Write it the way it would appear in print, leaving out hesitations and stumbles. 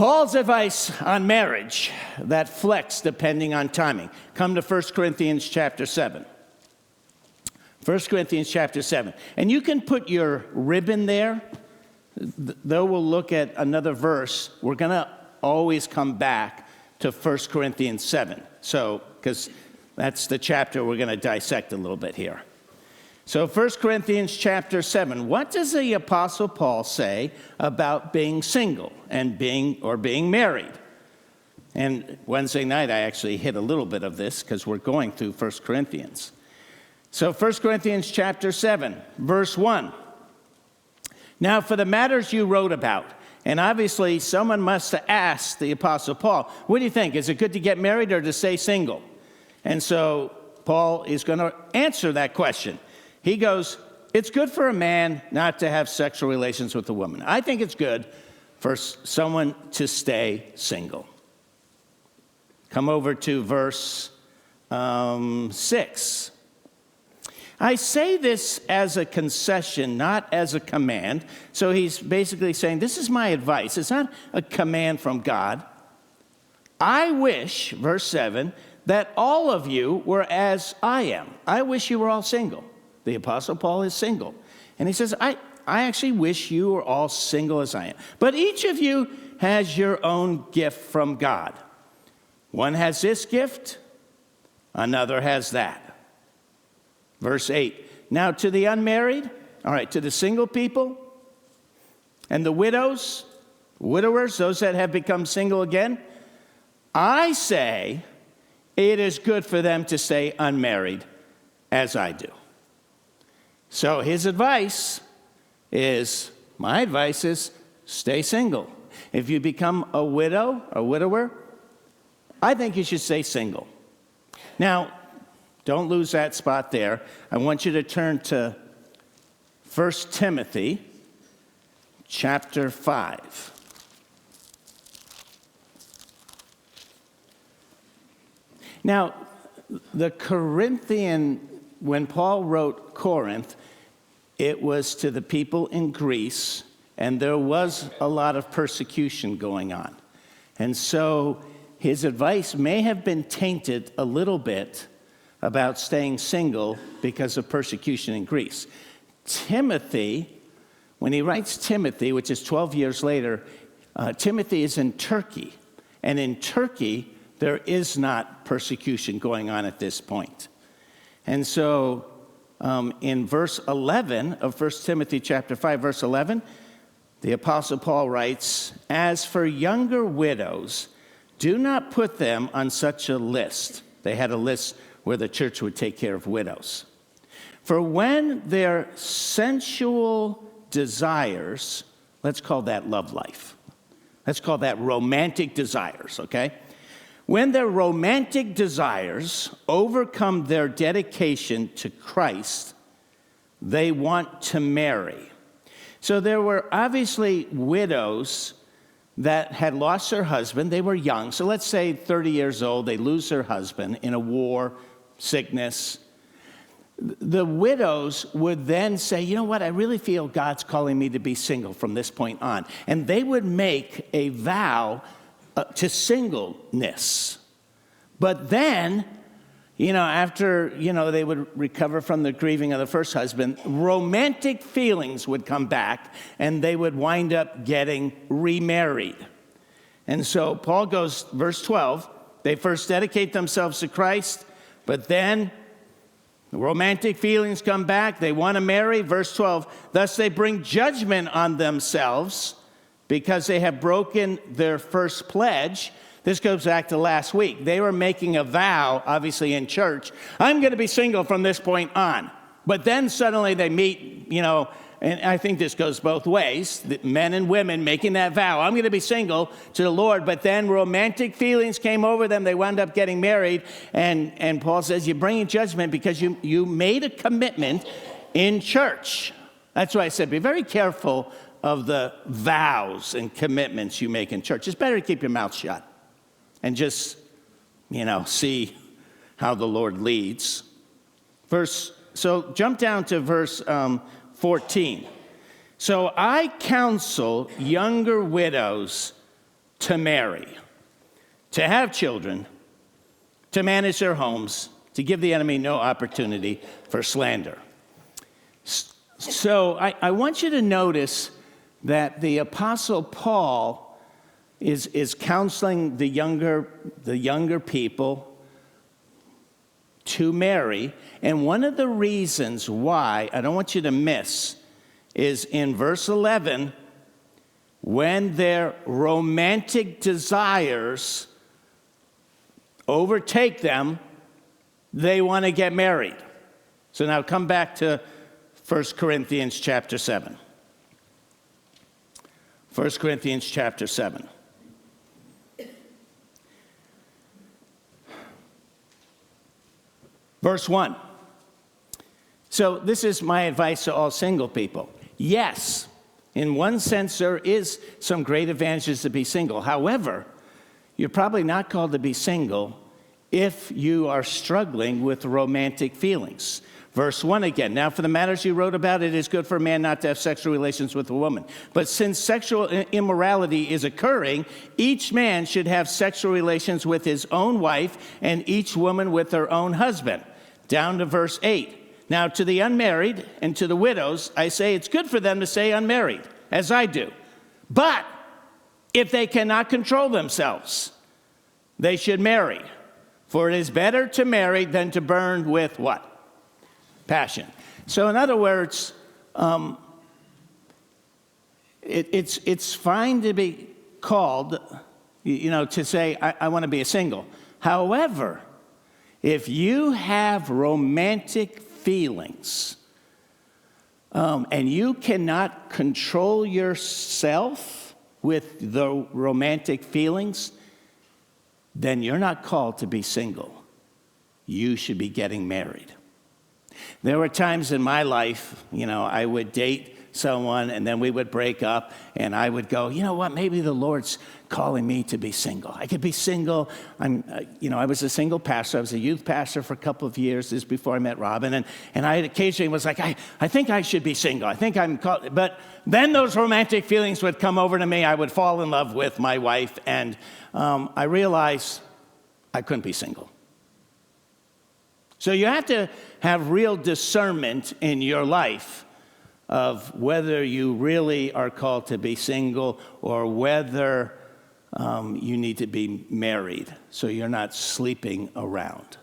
Paul's advice on marriage that flex depending on timing. Come to 1 Corinthians chapter 7. 1 Corinthians chapter 7. And you can put your ribbon there. Though we'll look at another verse, we're going to always come back to 1 Corinthians 7. So, because that's the chapter we're going to dissect a little bit here. So 1 Corinthians chapter 7, what does the Apostle Paul say about being single and being married? And Wednesday night I actually hit a little bit of this because we're going through 1 Corinthians. So 1 Corinthians chapter 7, verse 1. Now for the matters you wrote about, and obviously someone must have asked the Apostle Paul, what do you think? Is it good to get married or to stay single? And so Paul is going to answer that question. He goes, it's good for a man not to have sexual relations with a woman. I think it's good for someone to stay single. Come over to verse 6. I say this as a concession, not as a command. So he's basically saying, this is my advice. It's not a command from God. I wish, verse 7, that all of you were as I am. I wish you were all single. The Apostle Paul is single. And he says, I actually wish you were all single as I am. But each of you has your own gift from God. One has this gift, another has that. Verse 8, now to the unmarried, all right, to the single people, and the widows, widowers, those that have become single again, I say it is good for them to stay unmarried as I do. So his advice is, my advice is, stay single. If you become a widow, a widower, I think you should stay single. Now, don't lose that spot there. I want you to turn to 1 Timothy chapter 5. Now, the Corinthian, when Paul wrote Corinth, it was to the people in Greece, and there was a lot of persecution going on. And so his advice may have been tainted a little bit about staying single because of persecution in Greece. Timothy, when he writes Timothy, which is 12 years later, Timothy is in Turkey. And in Turkey, there is not persecution going on at this point. And so in verse 11 of 1 Timothy chapter 5, verse 11, the Apostle Paul writes, as for younger widows, do not put them on such a list. They had a list where the church would take care of widows. For when their sensual desires, let's call that love life. Let's call that romantic desires, okay? When their romantic desires overcome their dedication to Christ, they want to marry. So there were obviously widows that had lost their husband. They were young. So let's say 30 years old, they lose their husband in a war, sickness. The widows would then say, you know what, I really feel God's calling me to be single from this point on. And they would make a vow to singleness. But then, after, they would recover from the grieving of the first husband, romantic feelings would come back and they would wind up getting remarried. And so Paul goes, verse 12, they first dedicate themselves to Christ, but then the romantic feelings come back, they want to marry. Verse 12, thus they bring judgment on themselves because they have broken their first pledge. This goes back to last week. They were making a vow, obviously in church, I'm going to be single from this point on. But then suddenly they meet, and I think this goes both ways, men and women making that vow, I'm going to be single to the Lord. But then romantic feelings came over them. They wound up getting married. And Paul says, you're bringing judgment because you made a commitment in church. That's why I said, be very careful of the vows and commitments you make in church. It's better to keep your mouth shut and just, see how the Lord leads. So jump down to verse 14. So I counsel younger widows to marry, to have children, to manage their homes, to give the enemy no opportunity for slander. So I want you to notice that the Apostle Paul is counseling the younger people to marry. And one of the reasons why, I don't want you to miss, is in verse 11, when their romantic desires overtake them, they want to get married. So now come back to 1 Corinthians chapter 7. 1 Corinthians chapter 7. Verse 1. So this is my advice to all single people. Yes, in one sense, there is some great advantages to be single. However, you're probably not called to be single if you are struggling with romantic feelings. Verse 1 again. Now, for the matters you wrote about, it is good for a man not to have sexual relations with a woman. But since sexual immorality is occurring, each man should have sexual relations with his own wife, and each woman with her own husband. Down to verse 8. Now, to the unmarried and to the widows, I say it's good for them to stay unmarried, as I do. But if they cannot control themselves, they should marry. For it is better to marry than to burn with what? Passion. So in other words, it's fine to be called, to say, I want to be a single. However, if you have romantic feelings and you cannot control yourself with the romantic feelings, then you're not called to be single. You should be getting married. There were times in my life, I would date someone and then we would break up and I would go, you know what, maybe the Lord's calling me to be single. I could be single. I was a single pastor. I was a youth pastor for a couple of years. This is before I met Robin. And I occasionally was like, I think I should be single. I think I'm called. But then those romantic feelings would come over to me. I would fall in love with my wife. And I realized I couldn't be single. So you have to have real discernment in your life of whether you really are called to be single or whether you need to be married so you're not sleeping around.